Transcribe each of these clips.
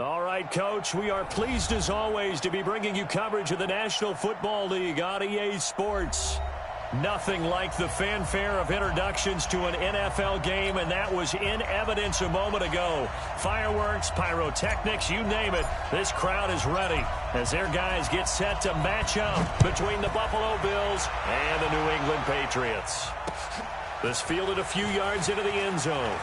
All right, Coach, we are pleased as always to be bringing you coverage of the National Football League on EA Sports. Nothing like the fanfare of introductions to an NFL game, and that was in evidence a moment ago. Fireworks, pyrotechnics, you name it, this crowd is ready as their guys get set to match up between the Buffalo Bills and the New England Patriots. This fielded a few yards into the end zone.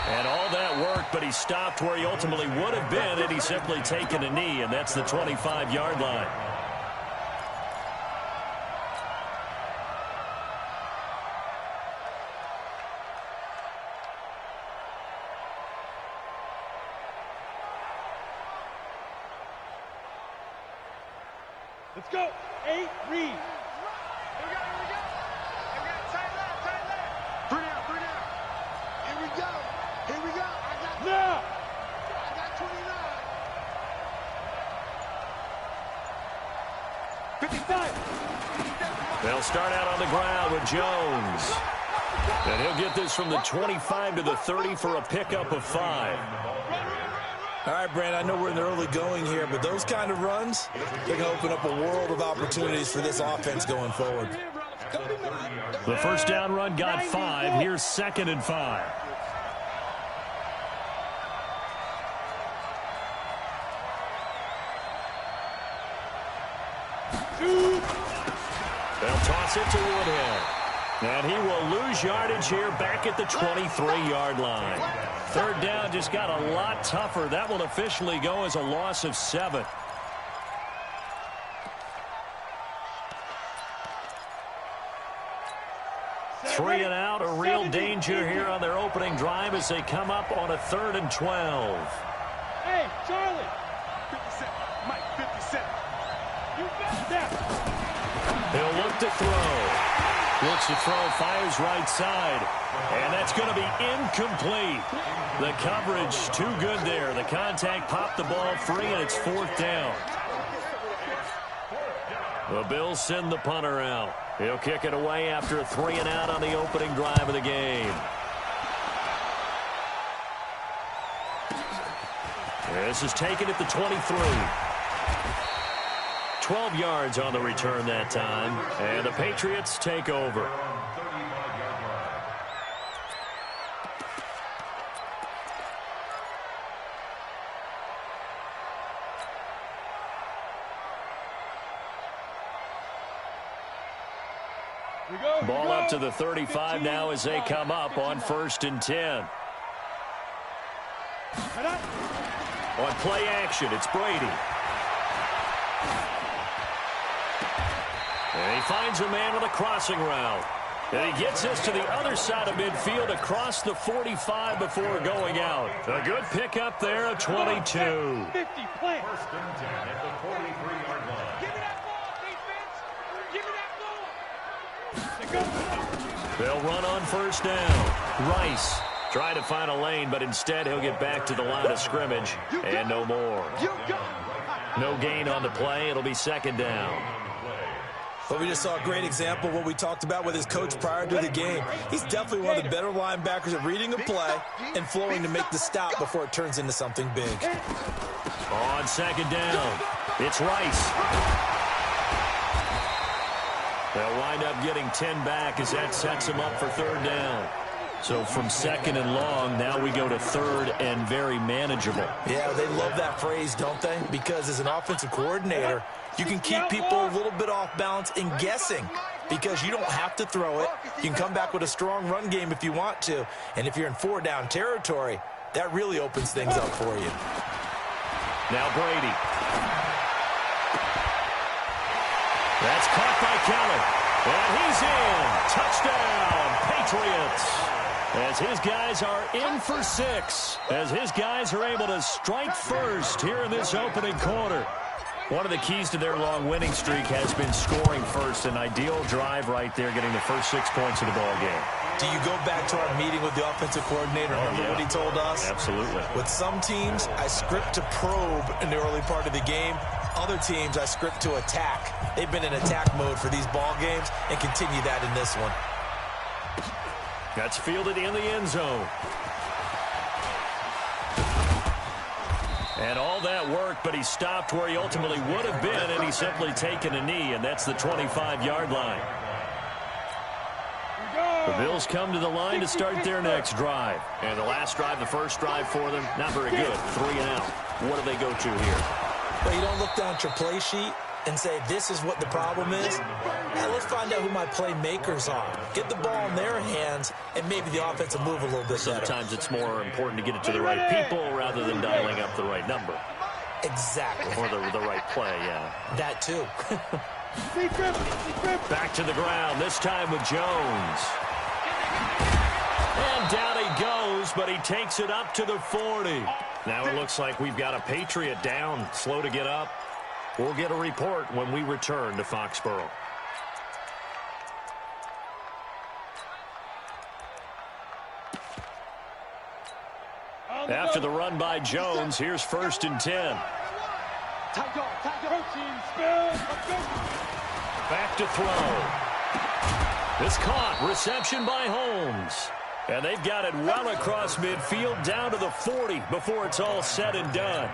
And all that worked, but he stopped where he ultimately would have been had he simply taken a knee, and that's the 25-yard line. Let's go. 8, read. Here we go. Tight left. Bring out. Here we go. I got 29. 55. They'll start out on the ground with Jones. And he'll get this from the 25 to the 30 for a pickup of 5. All right, Brand, I know we're in the early going here, but those kind of runs, they're going to open up a world of opportunities for this offense going forward. The first down run got 5. Here's 2nd and 5. They'll toss it to Woodhead. And he will lose yardage here back at the 23-yard line. 3rd down just got a lot tougher. That will officially go as a loss of 7. Three and out, a real danger here on their opening drive as they come up on a 3rd and 12. Hey, Charlie. 57. Mike, 57. You got that. He'll look to throw. Looks to throw, fires right side. And that's going to be incomplete. The coverage too good there. The contact popped the ball free, and it's 4th down. The Bills send the punter out. He'll kick it away after a 3 and out on the opening drive of the game. This is taken at the 23. 12 yards on the return that time, and the Patriots take over. Ball up to the 35 now as they come up on 1st and 10. On play action, it's Brady. And he finds a man with a crossing route. And he gets this to the other side of midfield across the 45 before going out. A good pickup there at 22. 50 play. 1st and 10 at the 43-yard line. Give me that ball, defense. Give me that ball. They'll run on 1st down. Rice trying to find a lane, but instead he'll get back to the line of scrimmage and no more. No gain on the play. It'll be 2nd down. But we just saw a great example of what we talked about with his coach prior to the game. He's definitely one of the better linebackers at reading a play and flowing to make the stop before it turns into something big. On 2nd down, it's Rice. They'll wind up getting 10 back as that sets him up for 3rd down. So from 2nd and long, now we go to 3rd and very manageable. Yeah, they love that phrase, don't they? Because as an offensive coordinator, you can keep people a little bit off balance and guessing because you don't have to throw it. You can come back with a strong run game if you want to. And if you're in 4-down territory, that really opens things up for you. Now Brady. That's caught by Kelly. And he's in. Touchdown, Patriots. As his guys are in for 6. As his guys are able to strike first here in this opening quarter. One of the keys to their long winning streak has been scoring first. An ideal drive right there, getting the first 6 points of the ball game. Do you go back to our meeting with the offensive coordinator? Remember what he told us? Absolutely. With some teams, I script to probe in the early part of the game. Other teams, I script to attack. They've been in attack mode for these ball games and continue that in this one. That's fielded in the end zone. And all that work, but he stopped where he ultimately would have been, and he's simply taken a knee, and that's the 25-yard line. The Bills come to the line to start their next drive. And the last drive, the first drive for them, not very good. 3 and out. What do they go to here? Well, you don't look down at your play sheet and say, this is what the problem is. Now, let's find out who my playmakers are. Get the ball in their hands, and maybe the offense will move a little bit better. Sometimes it's more important to get it to the right people rather than dialing up the right number. Exactly. Or the right play, yeah. That, too. Back to the ground, this time with Jones. And down he goes, but he takes it up to the 40. Now it looks like we've got a Patriot down, slow to get up. We'll get a report when we return to Foxborough. After the run by Jones, here's 1st and 10. Back to throw. This caught. Reception by Holmes. And they've got it well across midfield down to the 40 before it's all said and done.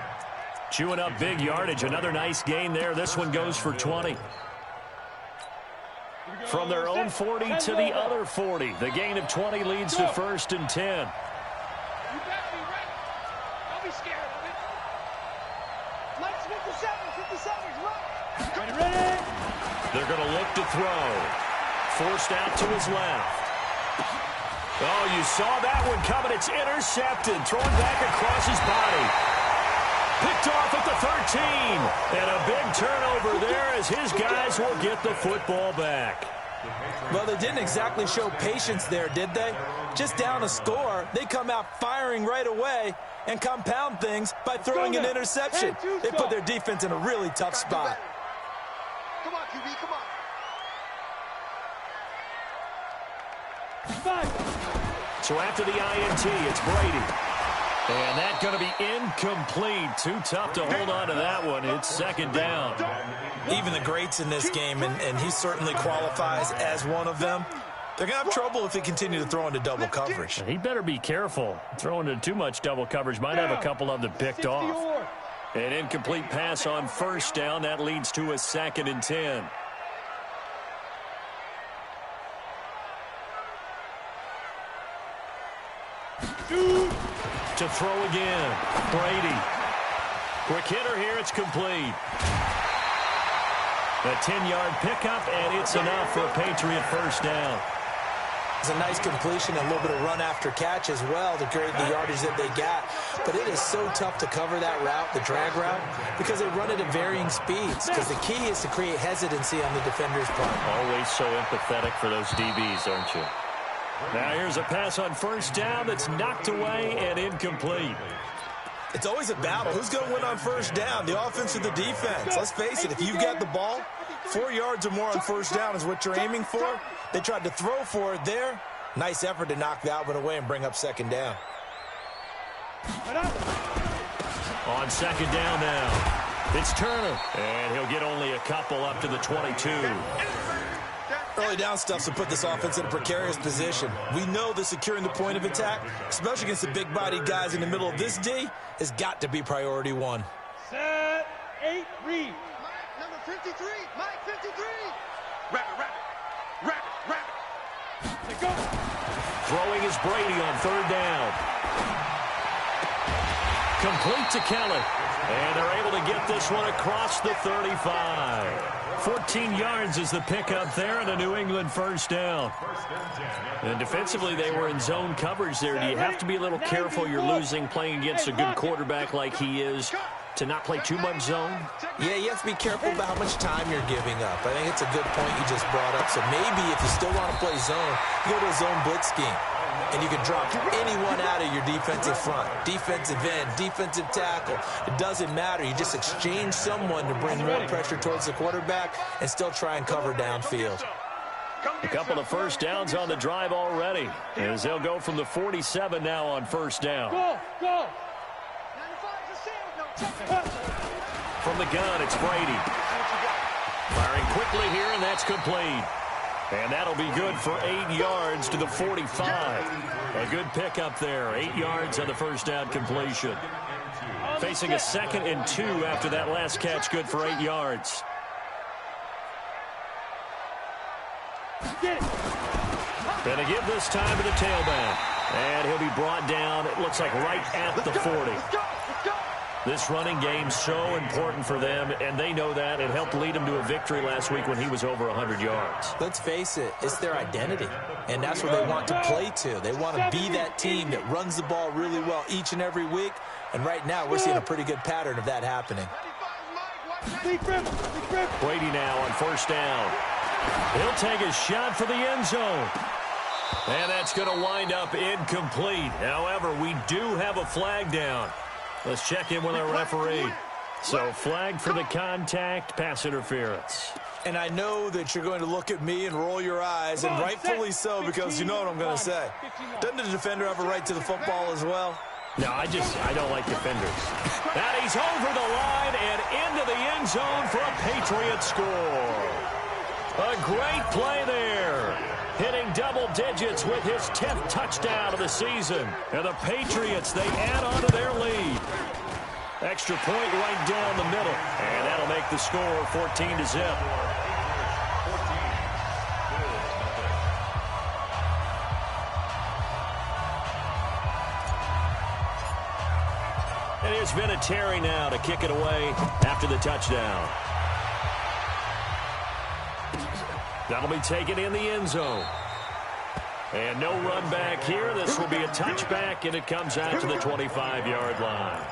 Chewing up big yardage. Another nice gain there. This one goes for 20. From their own 40 to the other 40. The gain of 20 leads to 1st and 10. You better be ready. Don't be scared of it. Lights 57, 57's right. Ready? They're going to look to throw. Forced out to his left. Oh, you saw that one coming. It's intercepted. Thrown back across his body. Picked off at the 13. And a big turnover there as his guys will get the football back. Well, they didn't exactly show patience there, did they? Just down a score, they come out firing right away and compound things by throwing an interception. They put their defense in a really tough spot. Come on, QB, come on. So after the INT, it's Brady. And that's going to be incomplete. Too tough to hold on to that one. It's 2nd down. Even the greats in this game, and he certainly qualifies as one of them, they're going to have trouble if they continue to throw into double coverage. He better be careful. Throwing into too much double coverage might have a couple of them picked off. An incomplete pass on 1st down. That leads to a 2nd and 10. To throw again. Brady. Quick hitter here. It's complete. A 10-yard pickup, and it's enough for a Patriot 1st down. It's a nice completion and a little bit of run after catch as well to create the yardage that they got. But it is so tough to cover that route, the drag route, because they run it at varying speeds. Because the key is to create hesitancy on the defender's part. Always so empathetic for those DBs, aren't you? Now here's a pass on 1st down that's knocked away and incomplete. It's always a battle. Who's going to win on 1st down, the offense or the defense? Let's face it, if you've got the ball, 4 yards or more on 1st down is what you're aiming for. They tried to throw for it there. Nice effort to knock that one away and bring up 2nd down. On 2nd down now, it's Turner. And he'll get only a couple up to the 22. Early down stuffs will put this offense in a precarious position. We know that securing the point of attack, especially against the big-bodied guys in the middle of this D, has got to be priority 1. Set, 8, read. Mike, number 53. Mike, 53. Rabbit, rabbit. Rabbit, rabbit. They go. Throwing is Brady on 3rd down. Complete to Kelly. And they're able to get this one across the 35. 14 yards is the pickup there and a New England 1st down. And defensively, they were in zone coverage there. Do you have to be a little careful? You're losing playing against a good quarterback like he is to not play too much zone? Yeah, you have to be careful about how much time you're giving up. I think it's a good point you just brought up. So maybe if you still want to play zone, you go to a zone blitz scheme. And you can drop anyone out of your defensive front, defensive end, defensive tackle. It doesn't matter. You just exchange someone to bring more pressure towards the quarterback and still try and cover downfield. A couple of 1st downs on the drive already, as they'll go from the 47 now on 1st down. Go, go. 95's a sale. No, check it. From the gun, it's Brady. Firing quickly here, and that's complete. And that'll be good for 8 yards to the 45. A good pickup there. 8 yards on the 1st down completion. Facing a 2nd and 2 after that last catch, good for 8 yards. Going to give this time to the tailback. And he'll be brought down, it looks like, right at the 40. This running game so important for them, and they know that. It helped lead them to a victory last week when he was over 100 yards. Let's face it, it's their identity, and that's what they want to play to. They want to be that team that runs the ball really well each and every week, and right now we're seeing a pretty good pattern of that happening. Brady now on 1st down. He'll take a shot for the end zone. And that's going to wind up incomplete. However, we do have a flag down. Let's check in with our referee. So, flag for the contact, pass interference. And I know that you're going to look at me and roll your eyes, and rightfully so, because you know what I'm going to say. Doesn't the defender have a right to the football as well? No, I don't like defenders. Now he's over the line and into the end zone for a Patriot score. A great play there. Hitting double digits with his 10th touchdown of the season. And the Patriots, they add on to their lead. Extra point right down the middle. And that'll make the score 14-0. And here's Vinatieri now to kick it away after the touchdown. That'll be taken in the end zone. And no run back here. This will be a touchback, and it comes out to the 25-yard line.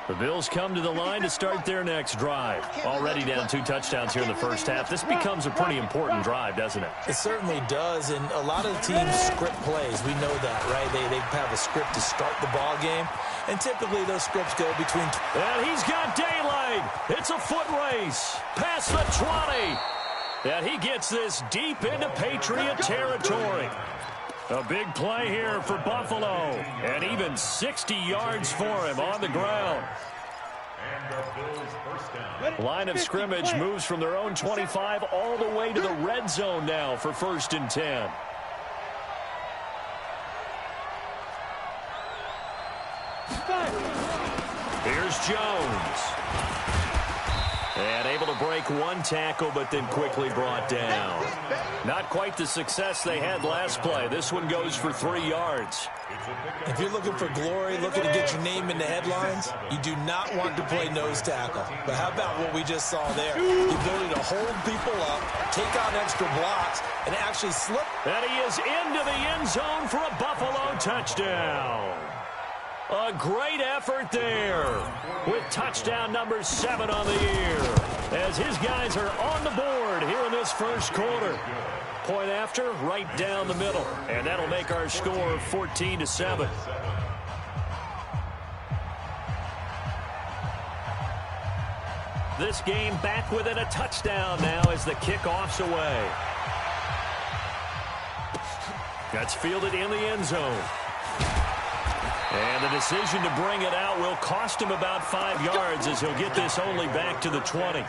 The Bills come to the line to start their next drive. Already down 2 touchdowns here in the first half. This becomes a pretty important drive, doesn't it? It certainly does, and a lot of the teams script plays. We know that, right? They have a script to start the ball game, and typically those scripts go between... And he's got daylight. It's a foot race. Past the 20. And he gets this deep into Patriot territory. A big play here for Buffalo. And even 60 yards for him on the ground. Line of scrimmage moves from their own 25 all the way to the red zone now for 1st and 10. Here's Jones. And able to break 1 tackle, but then quickly brought down. Not quite the success they had last play. This one goes for 3 yards. If you're looking for glory, looking to get your name in the headlines, you do not want to play nose tackle. But how about what we just saw there? The ability to hold people up, take out extra blocks, and actually slip. And he is into the end zone for a Buffalo touchdown. A great effort there with touchdown number 7 on the year as his guys are on the board here in this first quarter. Point after, right down the middle, and that'll make our score 14-7. This game back within a touchdown now as the kickoff's away. That's fielded in the end zone. And the decision to bring it out will cost him about 5 yards as he'll get this only back to the 20.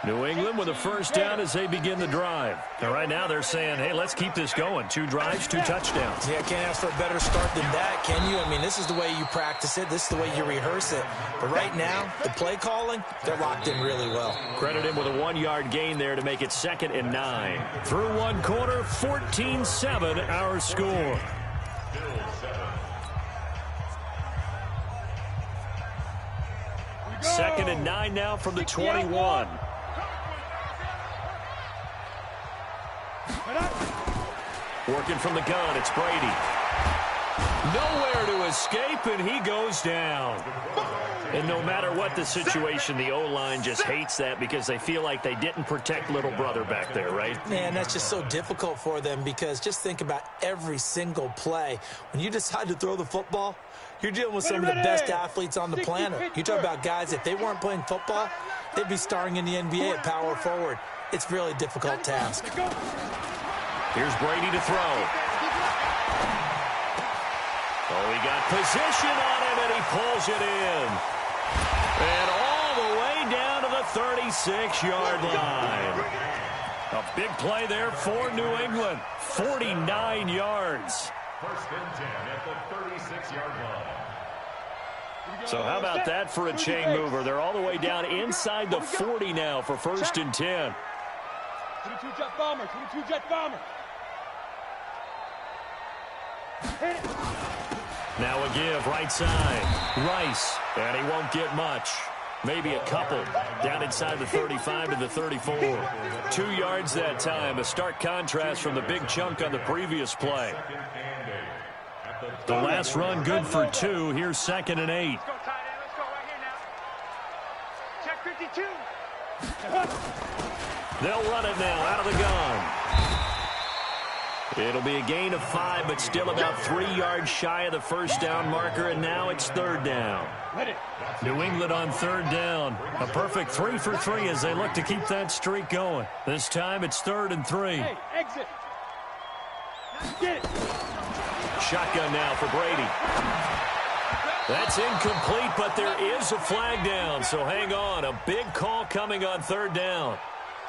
New England with a first down as they begin the drive. And right now they're saying, hey, let's keep this going. 2 drives, 2 touchdowns. Yeah, can't ask for a better start than that, can you? I mean, this is the way you practice it. This is the way you rehearse it. But right now, the play calling, they're locked in really well. Credit him with a 1-yard gain there to make it 2nd and 9. Through 1 quarter, 14-7 our score. Second and 9 now from the 21. Working from the gun, it's Brady. Nowhere to escape, and he goes down. And no matter what the situation, the O-line just hates that because they feel like they didn't protect little brother back there, right? Man, that's just so difficult for them because just think about every single play. When you decide to throw the football, you're dealing with some of the best athletes on the planet. You talk about guys, if they weren't playing football, they'd be starring in the NBA at power forward. It's really a difficult task. Here's Brady to throw. Oh, he got position on him, and he pulls it in. And all the way down to the 36-yard line. A big play there for New England. 49 yards. First and 10 at the 36-yard line. So how about that for a chain mover? They're all the way down inside the 40 now for first and 10. 22 jet bomber, 22 jet bomber. Hit it. Now a give right side. Rice, and he won't get much. Maybe a couple. Down inside the 35 to the 34. 2 yards that time. A stark contrast from the big chunk on the previous play. The last run good for 2. Here's second and 8. Let's go, tight end. Let's go right here now. Check 52. They'll run it now out of the gun. It'll be a gain of 5, but still about 3 yards shy of the first down marker, and now it's third down. New England on third down. A perfect 3 for 3 as they look to keep that streak going. This time it's 3rd and 3. Hey, exit. Get it. Shotgun now for Brady. That's incomplete, but there is a flag down, so hang on. A big call coming on third down.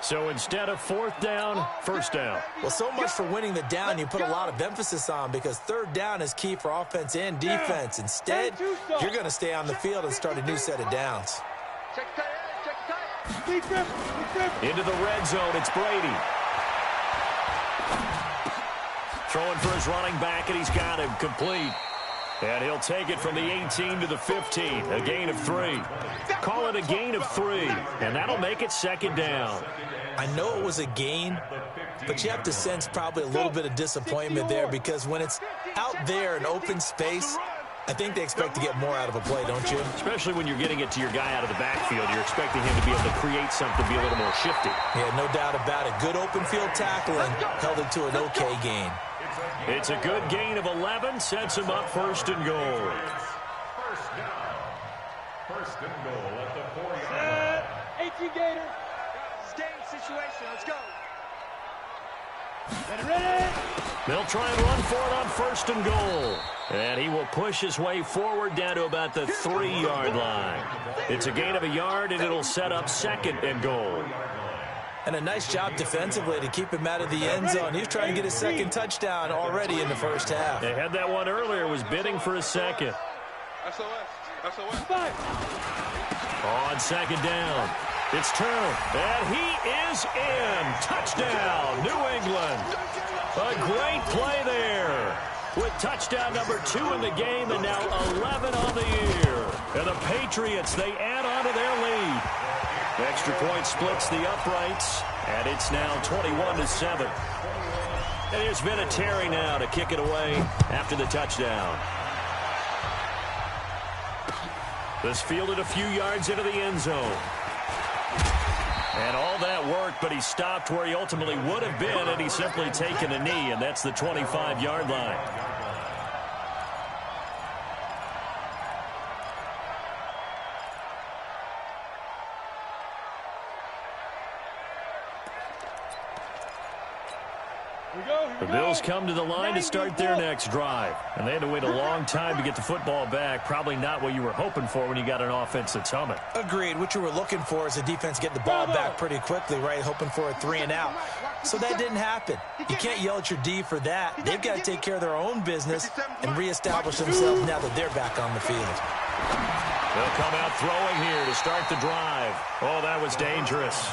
So instead of fourth down, first down. Well, so much for winning the down you put a lot of emphasis on, because third down is key for offense and defense. Instead, you're going to stay on the field and start a new set of downs. Check tight end, check tight. Into the red zone, it's Brady. Throwing for his running back, and he's got him complete. And he'll take it from the 18 to the 15, a gain of 3. Call it a gain of 3, and that'll make it second down. I know it was a gain, but you have to sense probably a little bit of disappointment there, because when it's out there in open space, I think they expect to get more out of a play, don't you? Especially when you're getting it to your guy out of the backfield. You're expecting him to be able to create something, be a little more shifty. Yeah, no doubt about it. Good open field tackling held it to an okay gain. It's a good gain of 11, sets him up first and goal. First down. First and goal at the 4-yard line. 18 Gator. It's game situation. Let's go. Ready. They'll try and run for it on first and goal. And he will push his way forward down to about the 3-yard line. It's a gain of 1 yard, and it'll set up second and goal. And a nice job defensively to keep him out of the end zone. He's trying to get his second touchdown already in the first half. They had that one earlier, was bidding for a second. SOS. On second down, it's turned, and he is in. Touchdown, New England. A great play there. With touchdown number 2 in the game, and now 11 on the year. And the Patriots, they add on to their lead. Extra point splits the uprights, and it's now 21-7. And there's been a Terry now to kick it away after the touchdown. This fielded a few yards into the end zone. And all that work, but he stopped where he ultimately would have been, and he's simply taken a knee, and that's the 25-yard line. The Bills come to the line to start their next drive. And they had to wait a long time to get the football back. Probably not what you were hoping for when you got an offense that's humming. Agreed. What you were looking for is the defense get the ball back pretty quickly, right? Hoping for a 3 and out. So that didn't happen. You can't yell at your D for that. They've got to take care of their own business and reestablish themselves now that they're back on the field. They'll come out throwing here to start the drive. Oh, that was dangerous.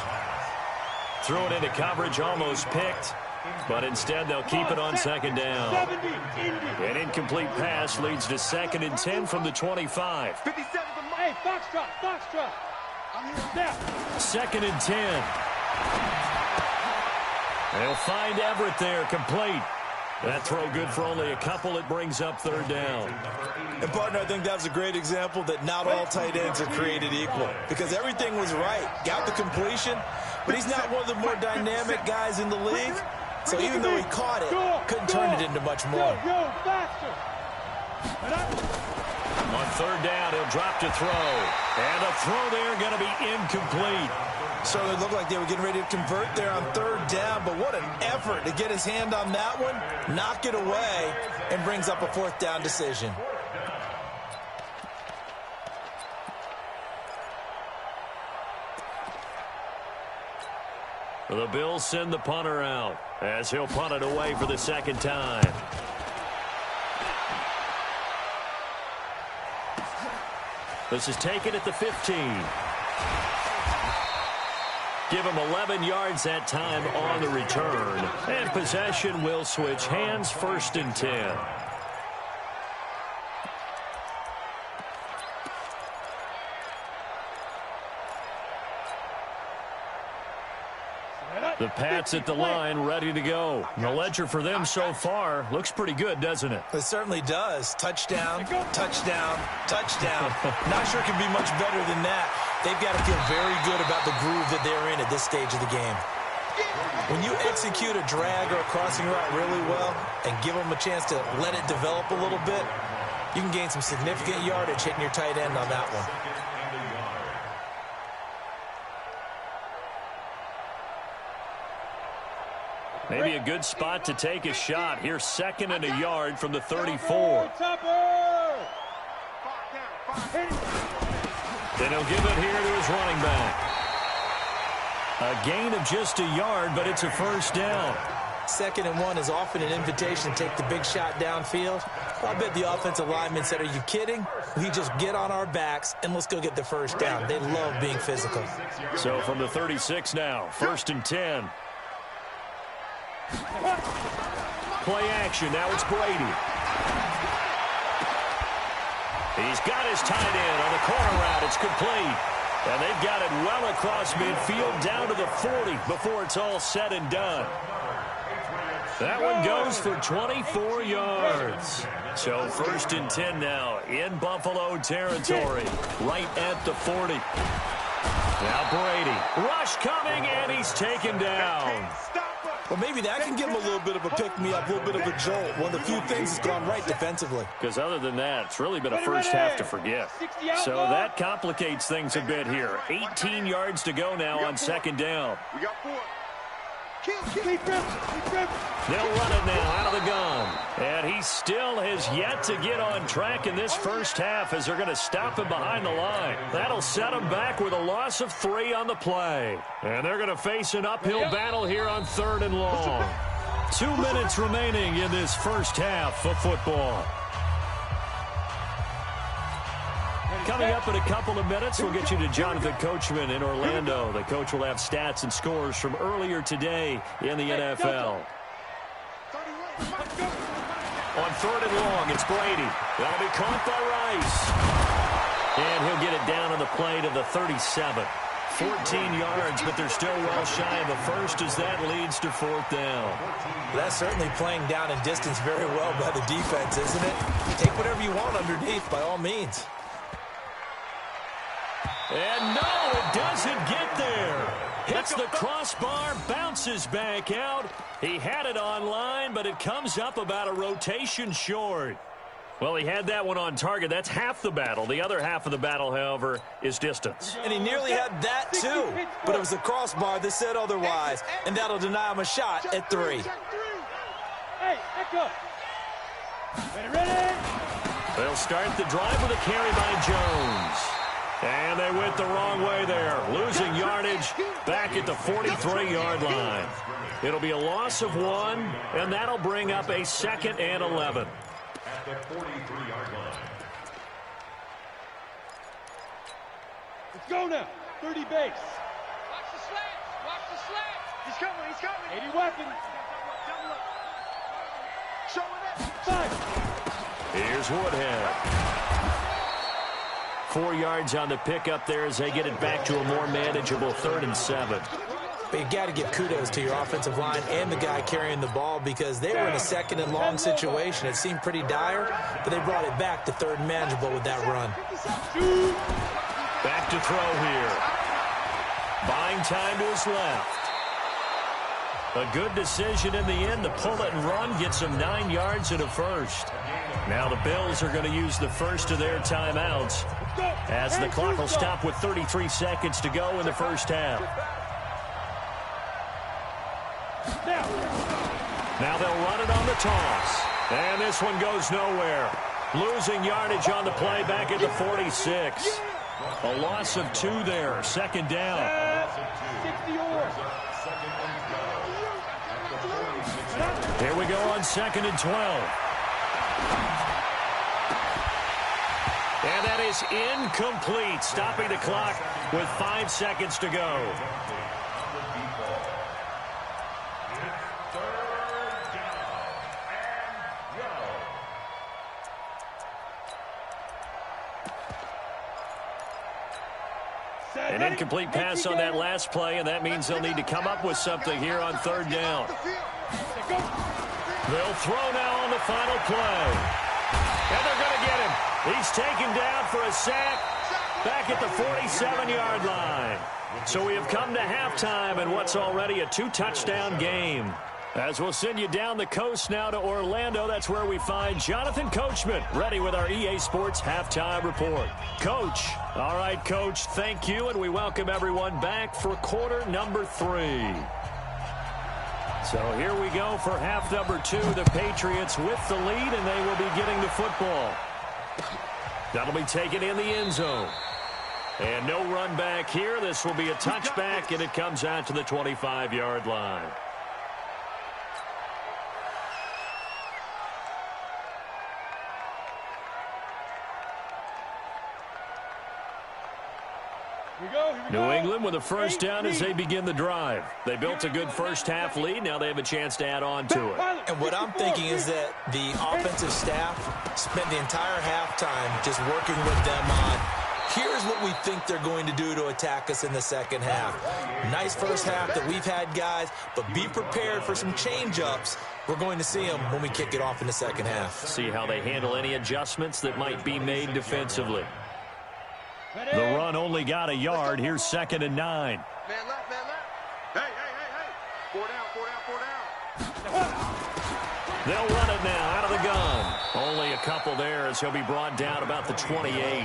Threw it into coverage, almost picked. But instead, they'll keep it on second down. An incomplete pass leads to 2nd and 10 from the 25. Hey, Foxtrot. Now. 2nd and 10. They'll find Everett there, complete. That throw good for only a couple. It brings up third down. And, partner, I think that's a great example that not all tight ends are created equal, because everything was right. Got the completion, but he's not one of the more dynamic guys in the league. So even though he caught it, couldn't turn it into much more. Faster. On third down, he'll drop to throw. And the throw there going to be incomplete. So it looked like they were getting ready to convert there on third down, but what an effort to get his hand on that one, knock it away, and brings up a 4th down decision. The Bills send the punter out as he'll punt it away for the second time. This is taken at the 15. Give him 11 yards that time on the return. And possession will switch hands, 1st and 10. The Pats at the line, ready to go. The ledger for them so far looks pretty good, doesn't it? It certainly does. Touchdown, touchdown, touchdown. Not sure it can be much better than that. They've got to feel very good about the groove that they're in at this stage of the game. When you execute a drag or a crossing route really well and give them a chance to let it develop a little bit, you can gain some significant yardage hitting your tight end on that one. Maybe a good spot to take a shot. Here's 2nd and a yard from the 34. Then he'll give it here to his running back. A gain of just a yard, but it's a 1st down. 2nd and 1 is often an invitation to take the big shot downfield. I bet the offensive lineman said, are you kidding? We just get on our backs and let's go get the 1st down. They love being physical. So from the 36 now, 1st and 10. Play action. Now it's Brady. He's got his tight end on the corner route. It's complete. And they've got it well across midfield down to the 40 before it's all said and done. That one goes for 24 yards. So 1st and 10 now in Buffalo territory, right at the 40. Now Brady. Rush coming, and he's taken down. Well, maybe that can give him a little bit of a pick-me-up, a little bit of a jolt. One of the few things that's gone right defensively. Because other than that, it's really been a first half to forget. So that complicates things a bit here. 18 yards to go now on 2nd down. We got 4. They'll run it now out of the gun. And he still has yet to get on track in this first half as they're going to stop him behind the line. That'll set him back with a loss of 3 on the play. And they're going to face an uphill battle here on 3rd and long. 2 minutes remaining in this first half of football. Coming up in a couple of minutes, we'll get you to Jonathan Coachman in Orlando. The coach will have stats and scores from earlier today in the NFL. On 3rd and long, it's Brady. That'll be caught by Rice. And he'll get it down on the play to the 37. 14 yards, but they're still well shy of the first as that leads to 4th down. That's certainly playing down in distance very well by the defense, isn't it? Take whatever you want underneath, by all means. And no, it doesn't get there. Hits the crossbar, bounces back out. He had it on line, but it comes up about a rotation short. Well, he had that one on target. That's half the battle. The other half of the battle, however, is distance. And he nearly had that, too. But it was the crossbar that said otherwise, and that'll deny him a shot at 3. Hey, echo. Ready? They'll start the drive with a carry by Jones. And they went the wrong way there, losing yardage back at the 43-yard line. It'll be a loss of 1, and that'll bring up a 2nd and 11. At the 43-yard line. Let's go now. 30 base. Watch the slants. Watch the slants. He's coming. He's coming. 80 weapon. Showing it. 5. Here's Woodhead. 4 yards on the pickup there as they get it back to a more manageable 3rd and 7. But you got to give kudos to your offensive line and the guy carrying the ball because they were in a 2nd and long situation. It seemed pretty dire, but they brought it back to 3rd and manageable with that run. Back to throw here. Buying time to his left. A good decision in the end to pull it and run, gets him 9 yards and a first. Now the Bills are going to use the first of their timeouts as the clock will stop with 33 seconds to go in the first half. Now they'll run it on the toss. And this one goes nowhere. Losing yardage on the play back at the 46. A loss of 2 there. 2nd down. Here we go on 2nd and 12. And that is incomplete, stopping the clock with 5 seconds to go. An incomplete pass on that last play, and that means they'll need to come up with something here on 3rd down. They'll throw now on the final play. And they're going to get him. He's taken down for a sack back at the 47-yard line. So we have come to halftime in what's already a 2-touchdown game. As we'll send you down the coast now to Orlando, that's where we find Jonathan Coachman, ready with our EA Sports Halftime Report. Coach. All right, Coach, thank you, and we welcome everyone back for quarter number 3. So here we go for half number 2. The Patriots with the lead, and they will be getting the football. That'll be taken in the end zone. And no run back here. This will be a touchback, and it comes out to the 25-yard line. New England with a first down as they begin the drive. They built a good first-half lead. Now they have a chance to add on to it. And what I'm thinking is that the offensive staff spent the entire halftime just working with them on, here's what we think they're going to do to attack us in the second half. Nice first half that we've had, guys, but be prepared for some change-ups. We're going to see them when we kick it off in the second half. See how they handle any adjustments that might be made defensively. The run only got a yard. Here's 2nd and 9. Man left, man left. Hey, hey, hey, hey. 4 down, 4 down, 4 down. They'll run it now out of the gun. Only a couple there as he'll be brought down about the 28.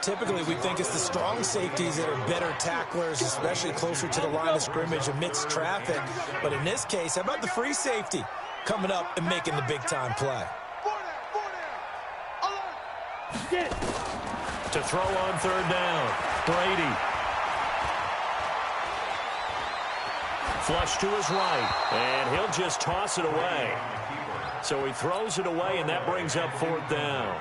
Typically, we think it's the strong safeties that are better tacklers, especially closer to the line of scrimmage amidst traffic. But in this case, how about the free safety coming up and making the big-time play? 4 down, 4 down. Alert. To throw on 3rd down. Brady. Flush to his right. And he'll just toss it away. So he throws it away, and that brings up 4th down.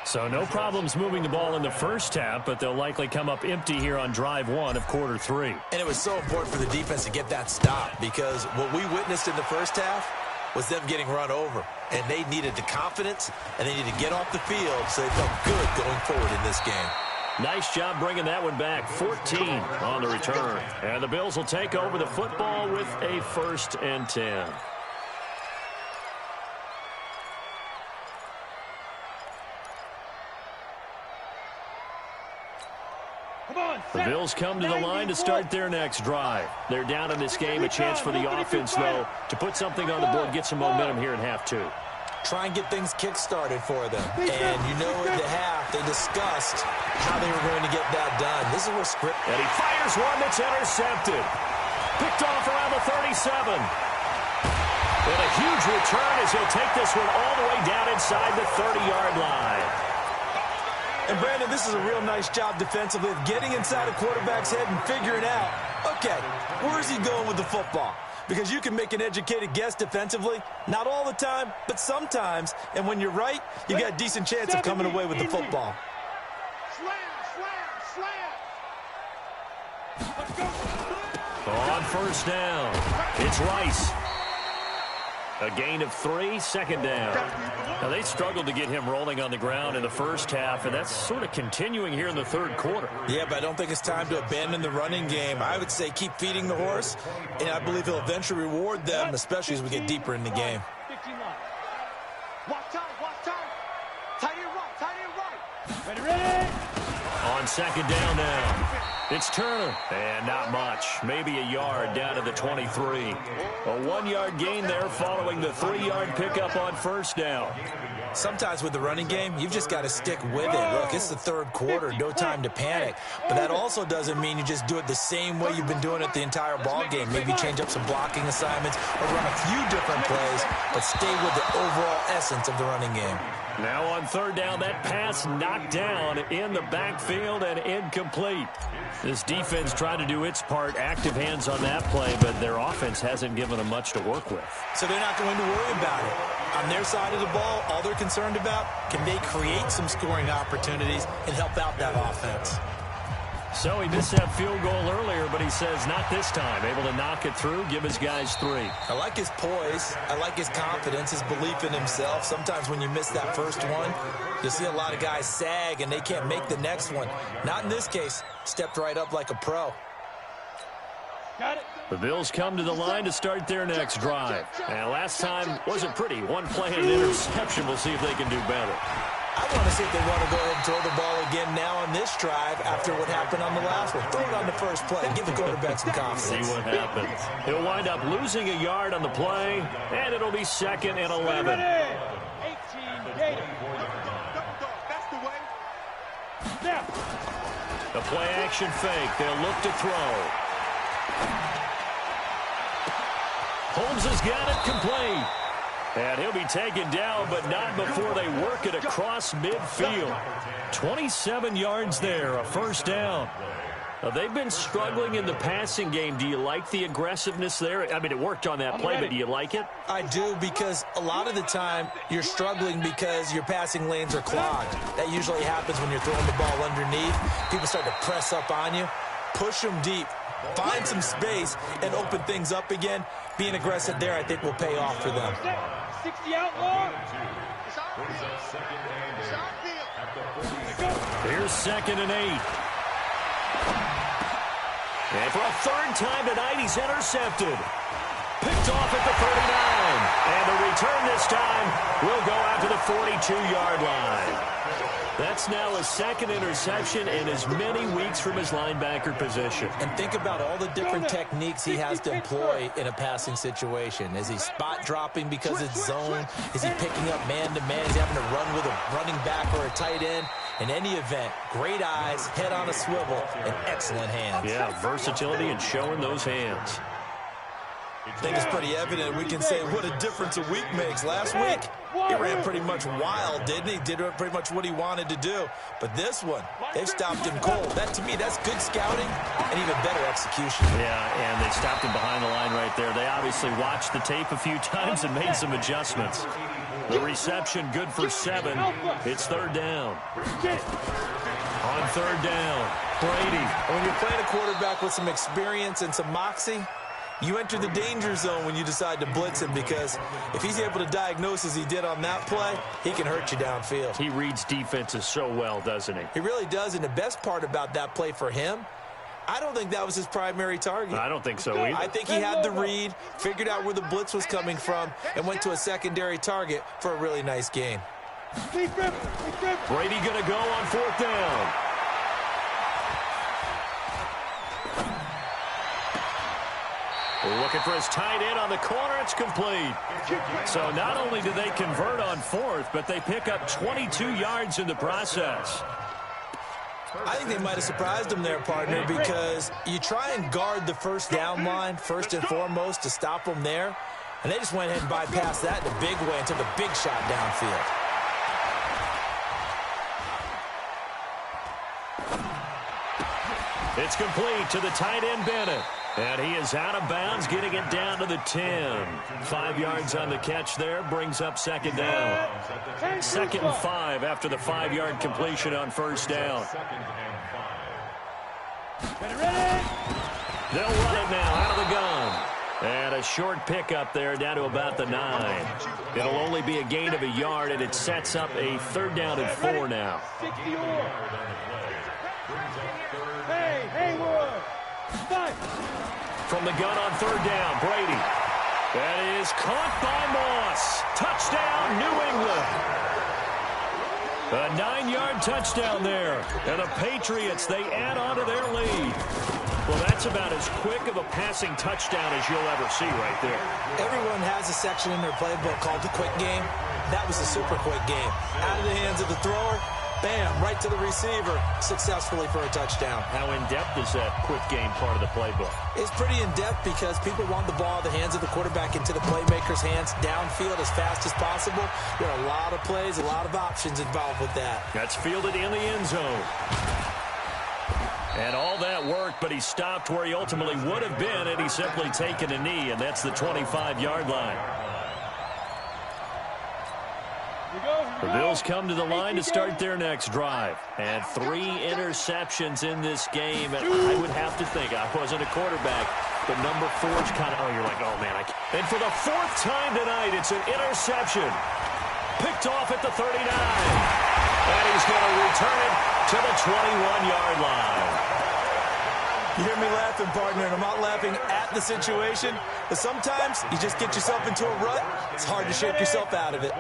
So no problems moving the ball in the first half, but they'll likely come up empty here on drive 1 of quarter 3. And it was so important for the defense to get that stop, because what we witnessed in the first half was them getting run over. And they needed the confidence, and they needed to get off the field so they felt good going forward in this game. Nice job bringing that one back. 14 on the return. And the Bills will take over the football with a 1st and 10. The Bills come to the line to start their next drive. They're down in this game. A chance for the offense, though, to put something on the board, get some momentum here in half 2. Try and get things kick-started for them. And you know at the half, they discussed how they were going to get that done. This is where script. And he fires one that's intercepted. Picked off around the 37. And a huge return as he'll take this one all the way down inside the 30-yard line. And, Brandon, this is a real nice job defensively of getting inside a quarterback's head and figuring out, okay, where is he going with the football? Because you can make an educated guess defensively, not all the time, but sometimes. And when you're right, you got a decent chance of coming away with the football. Slam, slam, slam. Let's go. On 1st down, it's Rice. A gain of 3, 2nd down. Now, they struggled to get him rolling on the ground in the first half, and that's sort of continuing here in the 3rd quarter. Yeah, but I don't think it's time to abandon the running game. I would say keep feeding the horse, and I believe he'll eventually reward them, especially as we get deeper in the game. 15 line. Watch time, watch time. Tight end right, tight end right. Ready, ready. On 2nd down now, it's Turner. And not much. Maybe a yard down to the 23. A 1-yard gain there following the 3-yard pickup on 1st down. Sometimes with the running game, you've just got to stick with it. Look, it's the 3rd quarter, no time to panic. But that also doesn't mean you just do it the same way you've been doing it the entire ball game. Maybe change up some blocking assignments or run a few different plays, but stay with the overall essence of the running game. Now on third down, that pass knocked down in the backfield and incomplete. This defense tried to do its part, active hands on that play, but their offense hasn't given them much to work with. So they're not going to worry about it. On their side of the ball, all they're concerned about, can they create some scoring opportunities and help out that offense? So he missed that field goal earlier, but he says not this time. Able to knock it through, give his guys 3. I like his poise. I like his confidence, his belief in himself. Sometimes when you miss that first one, you'll see a lot of guys sag and they can't make the next one. Not in this case. Stepped right up like a pro. Got it. The Bills come to the line to start their next drive. And last time wasn't pretty. One play and an interception. We'll see if they can do better. I want to see if they want to go ahead and throw the ball again now on this drive after what happened on the last one. Throw it on the first play. Give the quarterback some confidence. See what happens. He'll wind up losing a yard on the play, and it'll be 2nd and 11. 18 Gator. That's the way. Now. The play action fake. They'll look to throw. Holmes has got it complete. And he'll be taken down, but not before they work it across midfield. 27 yards there, a first down. Now, they've been struggling in the passing game. Do you like the aggressiveness there? I mean, it worked on that play, but do you like it? I do, because a lot of the time you're struggling because your passing lanes are clogged. That usually happens when you're throwing the ball underneath. People start to press up on you. Push them deep. Find some space and open things up again. Being aggressive there, I think, will pay off for them. 60 outlaw. Here's 2nd and 8. And for a third time tonight, he's intercepted. Picked off at the 39. And the return this time will go out to the 42-yard line. That's now a 2nd interception in as many weeks from his linebacker position. And think about all the different techniques he has to employ in a passing situation. Is he spot dropping because it's zone? Is he picking up man-to-man? Is he having to run with a running back or a tight end? In any event, great eyes, head on a swivel, and excellent hands. Yeah, versatility and showing those hands. I think it's pretty evident. We can say what a difference a week makes. Last week, he ran pretty much wild, didn't he? Did pretty much what he wanted to do. But this one, they've stopped him cold. That, to me, that's good scouting and even better execution. Yeah, and they stopped him behind the line right there. They obviously watched the tape a few times and made some adjustments. The reception good for 7. It's 3rd down. On 3rd down, Brady. When you're playing a quarterback with some experience and some moxie, you enter the danger zone when you decide to blitz him, because if he's able to diagnose as he did on that play, he can hurt you downfield. He reads defenses so well, doesn't he? He really does, and the best part about that play for him, I don't think that was his primary target. I don't think so either. I think he had the read, figured out where the blitz was coming from, and went to a secondary target for a really nice gain. Brady going to go on 4th down. Looking for his tight end on the corner. It's complete. So not only do they convert on 4th, but they pick up 22 yards in the process. I think they might have surprised him there, partner, because you try and guard the first down line first and foremost to stop them there, and they just went ahead and bypassed that in a big way and took a big shot downfield. It's complete to the tight end, Bennett. And he is out of bounds, getting it down to the 10. 5 yards on the catch there, brings up 2nd down. 2nd and 5 after the 5-yard completion on 1st down. They'll run it now out of the gun. And a short pickup there down to about the 9. It'll only be a gain of a yard, and it sets up a 3rd down and 4 now. From the gun on 3rd down, Brady. That is caught by Moss. Touchdown, New England. A 9-yard touchdown there. And the Patriots, they add on to their lead. Well, that's about as quick of a passing touchdown as you'll ever see right there. Everyone has a section in their playbook called the quick game. That was a super quick game. Out of the hands of the thrower, bam, right to the receiver, successfully for a touchdown. How in-depth is that quick game part of the playbook? It's pretty in-depth because people want the ball in the hands of the quarterback into the playmaker's hands downfield as fast as possible. There are a lot of plays, a lot of options involved with that. That's fielded in the end zone. And all that work, but he stopped where he ultimately would have been had he simply taken a knee, and that's the 25-yard line. The Bills come to the line to start their next drive. And 3 interceptions in this game. And I would have to think, I wasn't a quarterback, but number 4's kind of, you're like, oh, man, I can't. And for the 4th time tonight, it's an interception. Picked off at the 39. And he's going to return it to the 21-yard line. You hear me laughing, partner, and I'm not laughing at the situation, but sometimes you just get yourself into a rut. It's hard to shake yourself out of it.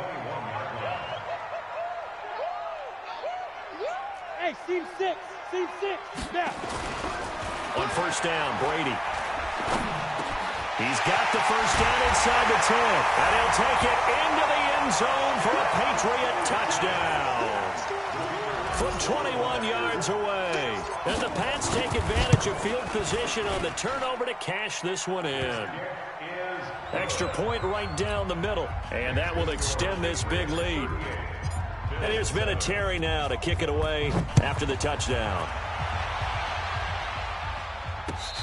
Hey, seam 6, now. On first down, Brady. He's got the first down inside the 10, and he'll take it into the end zone for a Patriot touchdown. From 21 yards away. And the Pats take advantage of field position on the turnover to cash this one in. Extra point right down the middle, and that will extend this big lead. And here's Vinatieri now to kick it away after the touchdown.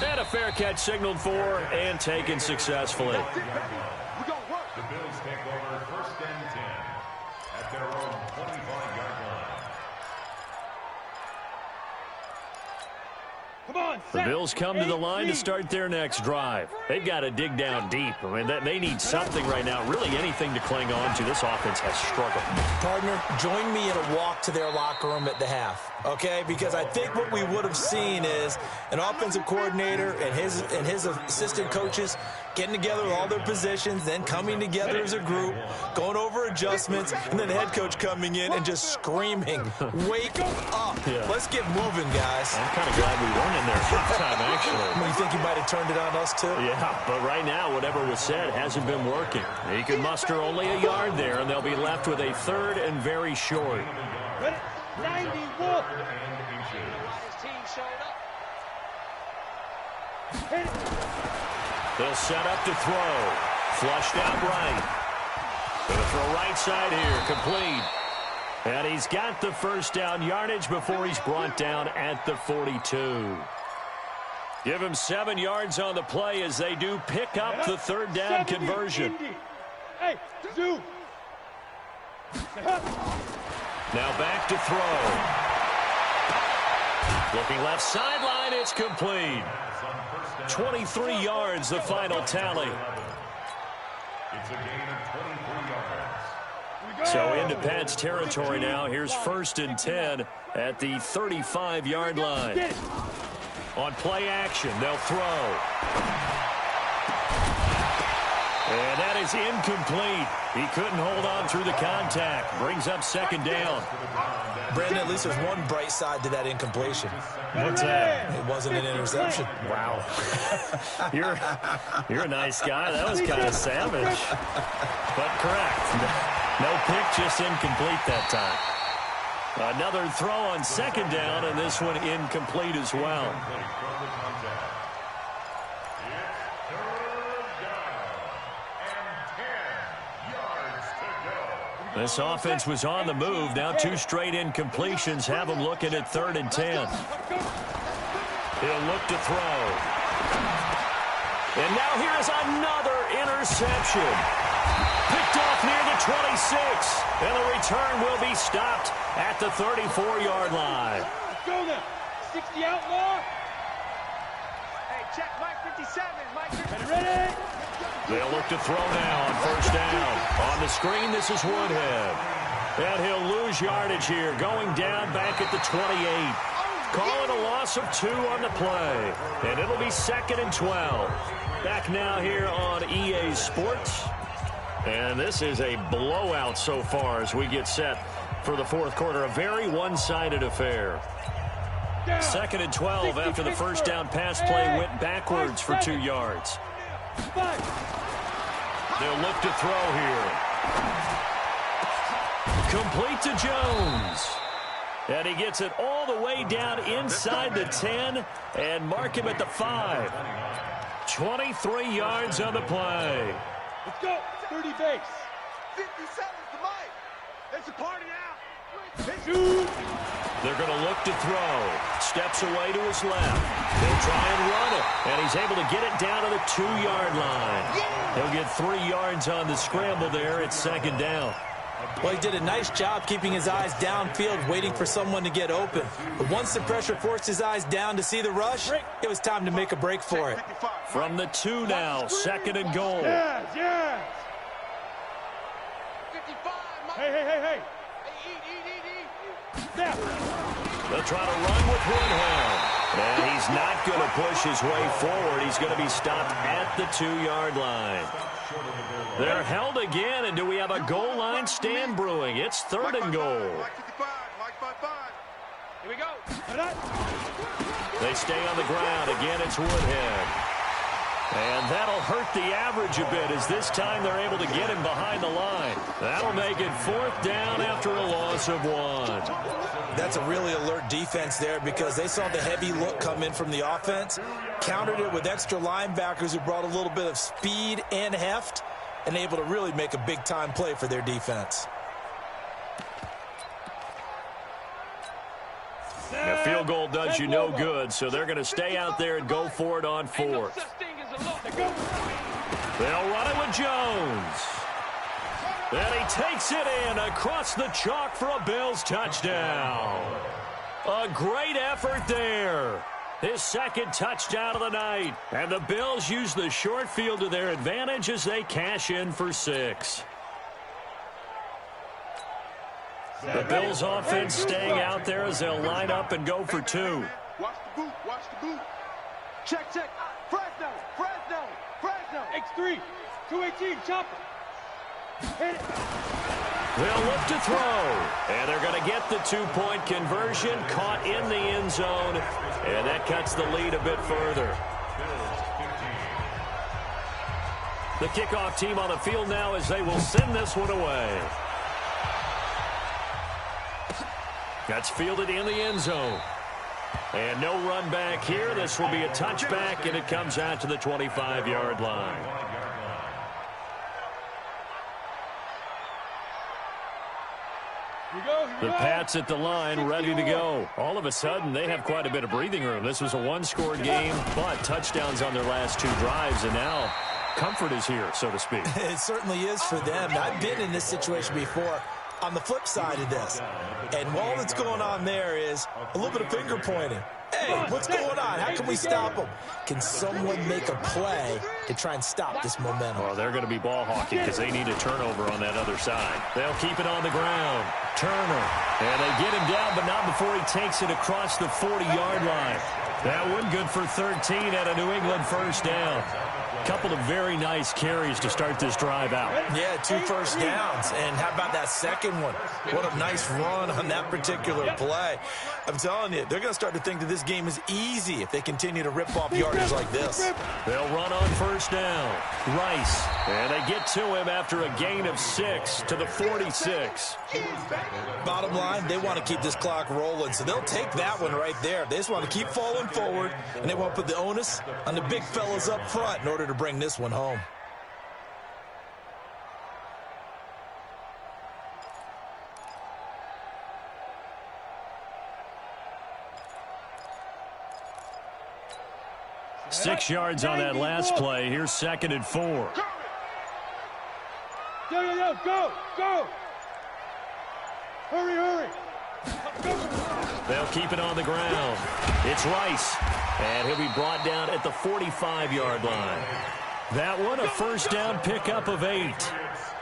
And a fair catch signaled for and taken successfully. The Bills take over first and 10 at their own 25-yard line. Come on, The Bills come to the line to start their next drive. They've got to dig down deep. I mean, they need something right now, really anything to cling on to. This offense has struggled. Partner, join me in a walk to their locker room at the half, okay? Because I think what we would have seen is an offensive coordinator and his assistant coaches getting together with all their positions, then coming together as a group, going over adjustments, and then the head coach coming in and just screaming, wake up. Yeah. Let's get moving, guys. I'm kind of glad we weren't in there halftime, actually. You think he might have turned it on us, too? Yeah, but right now, whatever was said hasn't been working. He can muster only a yard there, and they'll be left with a 3rd and very short. 91. His team showed up. Hit it. They'll set up to throw. Flushed out right. Going to throw right side here. Complete. And he's got the first down yardage before he's brought down at the 42. Give him 7 yards on the play as they do pick up the 3rd down conversion. Hey, zoom. Now back to throw. Looking left sideline, it's complete. 23 yards, the final tally. It's a gain of 23 yards. So into Pats territory now. Here's 1st and 10 at the 35-yard line. On play action, they'll throw. And that is incomplete. He couldn't hold on through the contact. Brings up 2nd down. Brandon, at least there's one bright side to that incompletion. What's that? It wasn't an interception. Wow. You're a nice guy. That was kind of savage. But correct. No pick, just incomplete that time. Another throw on 2nd down, and this one incomplete as well. This offense was on the move. Now 2 straight incompletions have them looking at 3rd and 10. He'll look to throw. And now here's another interception. Picked off near the 26. And the return will be stopped at the 34-yard line. Let's go now. 60 outlaw. Hey, check Mike 57. Mike 57. Ready? They'll look to throw now on first down. On the screen, this is Woodhead. And he'll lose yardage here, going down back at the 28. Call it a loss of 2 on the play. And it'll be 2nd and 12. Back now here on EA Sports. And this is a blowout so far as we get set for the 4th quarter. A very one-sided affair. 2nd and 12 after the first down pass play went backwards for 2 yards. They'll look to throw here. Complete to Jones. And he gets it all the way down inside the 10 and mark him at the 5. 23 yards on the play. Let's go. 30 base. 50 seconds to Mike. It's a party out. Shoot. They're going to look to throw. Steps away to his left. He'll try and run it. And he's able to get it down to the 2-yard line. He'll get 3 yards on the scramble there. It's second down. Well, he did a nice job keeping his eyes downfield, waiting for someone to get open. But once the pressure forced his eyes down to see the rush, it was time to make a break for it. From the 2 now, second and goal. Yes, yes. 55, Mike. Hey. Hey, eat. Snap. They'll try to run with Woodhead. And he's not going to push his way forward. He's going to be stopped at the 2-yard line. They're held again, and do we have a goal line stand brewing? It's third and goal. Mike 55, Mike 55. Here we go. They stay on the ground. Again, it's Woodhead. And that'll hurt the average a bit as this time they're able to get him behind the line. That'll make it 4th down after a loss of 1. That's a really alert defense there because they saw the heavy look come in from the offense, countered it with extra linebackers who brought a little bit of speed and heft, and able to really make a big-time play for their defense. A field goal does you no good, so they're going to stay out there and go for it on 4th. They'll run it with Jones. And he takes it in across the chalk for a Bills touchdown. A great effort there. His second touchdown of the night. And the Bills use the short field to their advantage as they cash in for 6. The Bills offense staying out there as they'll line up and go for 2. Watch the boot, watch the boot. Check. Fresno. X3. 218. Chopper. Hit it. They'll look to throw. And they're going to get the 2-point conversion. Caught in the end zone. And that cuts the lead a bit further. The kickoff team on the field now as they will send this one away. That's fielded in the end zone. And no run back here. This will be a touchback, and it comes out to the 25-yard line. The Pats at the line, ready to go. All of a sudden, they have quite a bit of breathing room. This was a one-score game, but touchdowns on their last 2 drives, and now comfort is here, so to speak. It certainly is for them. I've been in this situation before. On the flip side of this, and all that's going on there is a little bit of finger pointing. Hey, what's going on? How can we stop them? Can someone make a play to try and stop this momentum? Well, they're going to be ball hawking because they need a turnover on that other side. They'll keep it on the ground. Turner. And they get him down, but not before he takes it across the 40-yard line. That one good for 13 at a New England first down. Couple of very nice carries to start this drive out. Yeah, 2 first downs. And how about that second one? What a nice run on that particular play. I'm telling you, they're going to start to think that this game is easy if they continue to rip off yardage like this. They'll run on first down. Rice. And they get to him after a gain of 6 to the 46. Bottom line, they want to keep this clock rolling, so they'll take that one right there. They just want to keep falling forward, and they want to put the onus on the big fellas up front in order to bring this one home. Six yards on that last play. Here's second and 4. Go. Hurry. They'll keep it on the ground. It's Rice. And he'll be brought down at the 45-yard line. That one, a first down pickup of 8.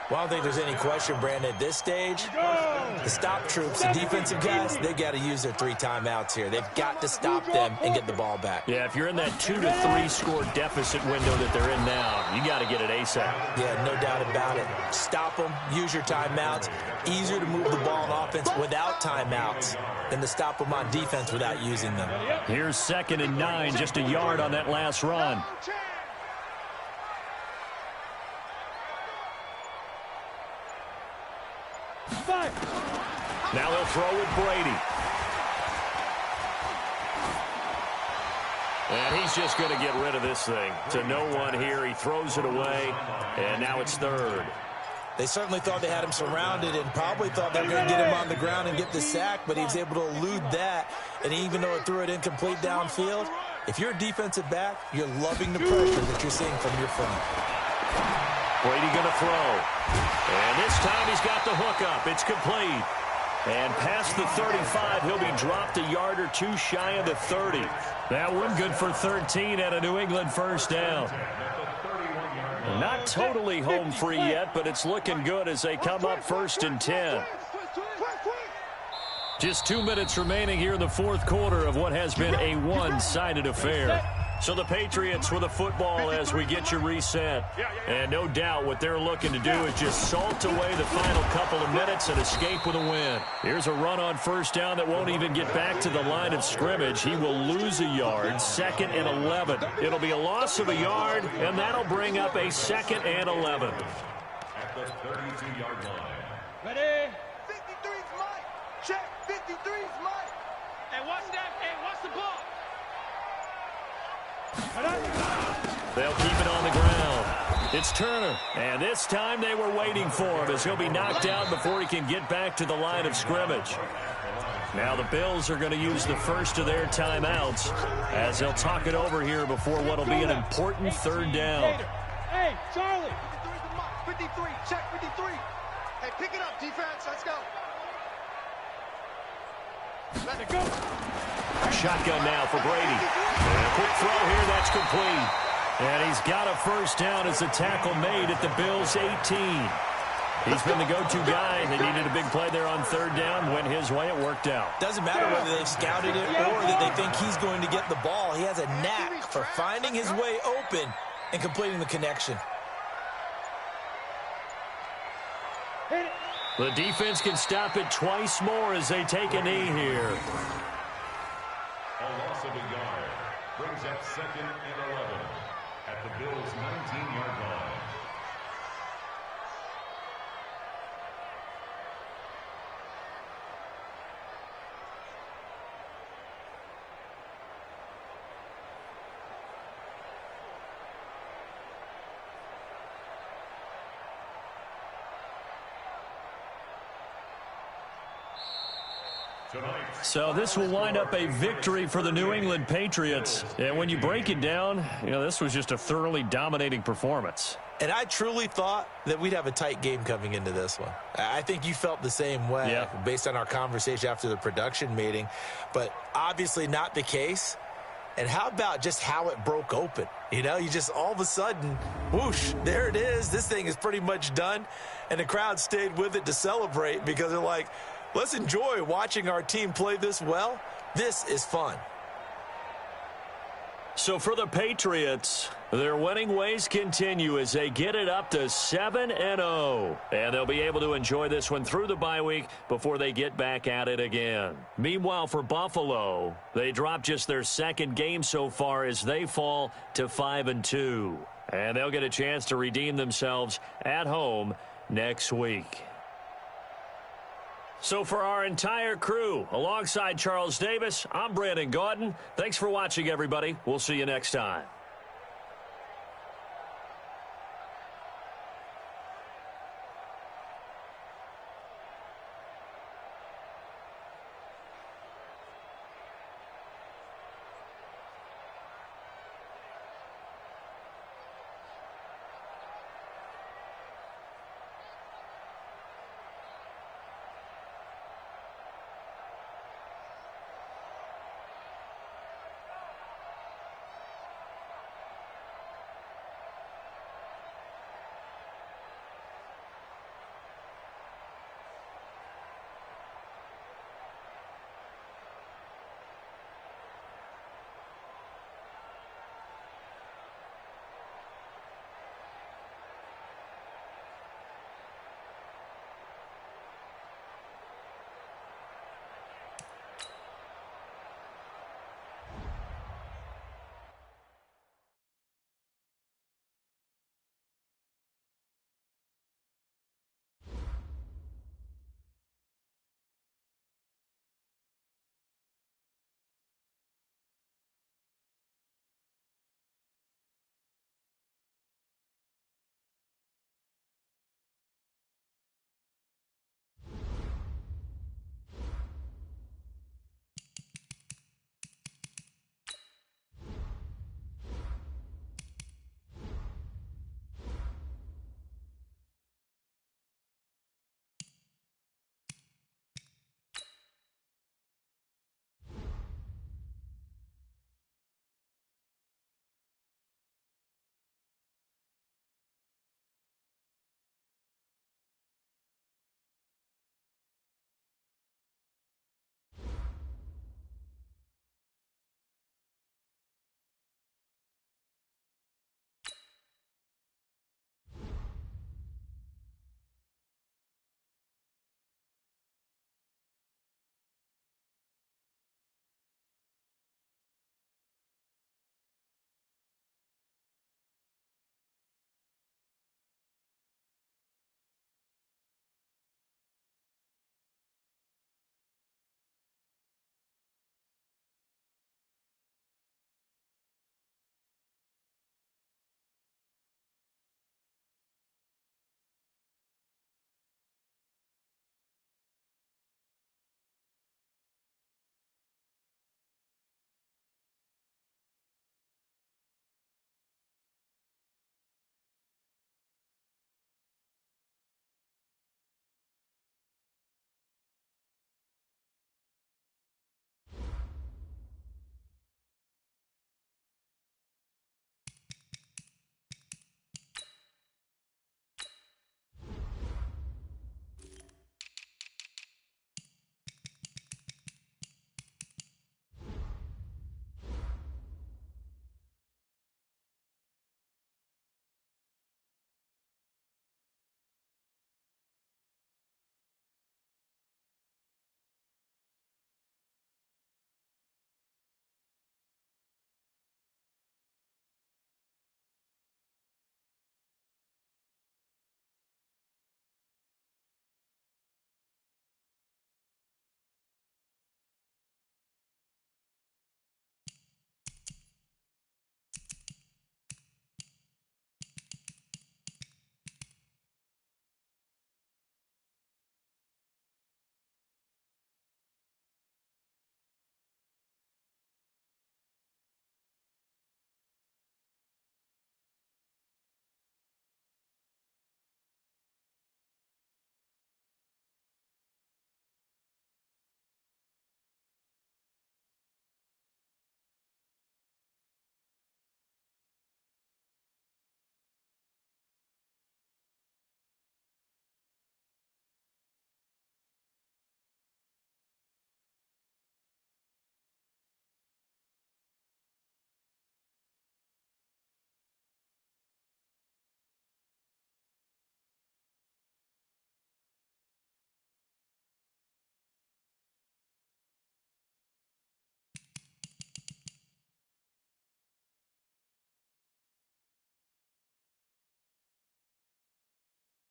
Well, I don't think there's any question, Brandon, at this stage, the stop troops, the defensive guys, they got to use their 3 timeouts here. They've got to stop them and get the ball back. Yeah, if you're in that 2 to 3 score deficit window that they're in now, you got to get it ASAP. Yeah, no doubt about it. Stop them, use your timeouts. Easier to move the ball on offense without timeouts than to stop them on defense without using them. Here's second and 9, just a yard on that last run. Now they'll throw with Brady. And he's just going to get rid of this thing. To no one here. He throws it away, and now it's third. They certainly thought they had him surrounded and probably thought they were going to get him on the ground and get the sack, but he was able to elude that. And even though it threw it incomplete downfield, if you're a defensive back, you're loving the pressure that you're seeing from your front. Brady going to throw. And this time he's got the hook up. It's complete. And past the 35, he'll be dropped a yard or two shy of the 30. That one good for 13 at a New England first down. Not totally home free yet, but it's looking good as they come up 1st and 10. Just 2 minutes remaining here in the fourth quarter of what has been a one-sided affair. So the Patriots with the football as we get you reset. And no doubt what they're looking to do is just salt away the final couple of minutes and escape with a win. Here's a run on first down that won't even get back to the line of scrimmage. He will lose a yard, 2nd and 11. It'll be a loss of a yard, and that'll bring up a 2nd and 11. At the 32-yard line. Ready? 53's mine. Check. 53's mine. Hey, watch that. Hey, watch the ball. They'll keep it on the ground. It's Turner, and this time they were waiting for him as he'll be knocked out before he can get back to the line of scrimmage. Now the Bills are going to use the first of their timeouts as they'll talk it over here before what will be an important third down. Hey, Charlie. 53's the mark. 53. Check 53. Hey, pick it up, defense. Let's go. Let it go. Shotgun now for Brady. And a quick throw here, that's complete. And he's got a first down as the tackle made at the Bills' 18. He's been the go-to guy. They needed a big play there on third down. Went his way, it worked out. Doesn't matter whether they've scouted it or that they think he's going to get the ball. He has a knack for finding his way open and completing the connection. The defense can stop it twice more as they take a knee here. A loss of a yard brings up 2nd and 11 at the Bills' 19-yard line. So this will wind up a victory for the New England Patriots. And when you break it down, this was just a thoroughly dominating performance. And I truly thought that we'd have a tight game coming into this one. I think you felt the same way based on our conversation after the production meeting, but obviously not the case. And how about just how it broke open? You just all of a sudden, whoosh, there it is. This thing is pretty much done. And the crowd stayed with it to celebrate because they're like, let's enjoy watching our team play this well. This is fun. So for the Patriots, their winning ways continue as they get it up to 7-0. And they'll be able to enjoy this one through the bye week before they get back at it again. Meanwhile, for Buffalo, they drop just their second game so far as they fall to 5-2. And they'll get a chance to redeem themselves at home next week. So for our entire crew, alongside Charles Davis, I'm Brandon Gaudin. Thanks for watching, everybody. We'll see you next time.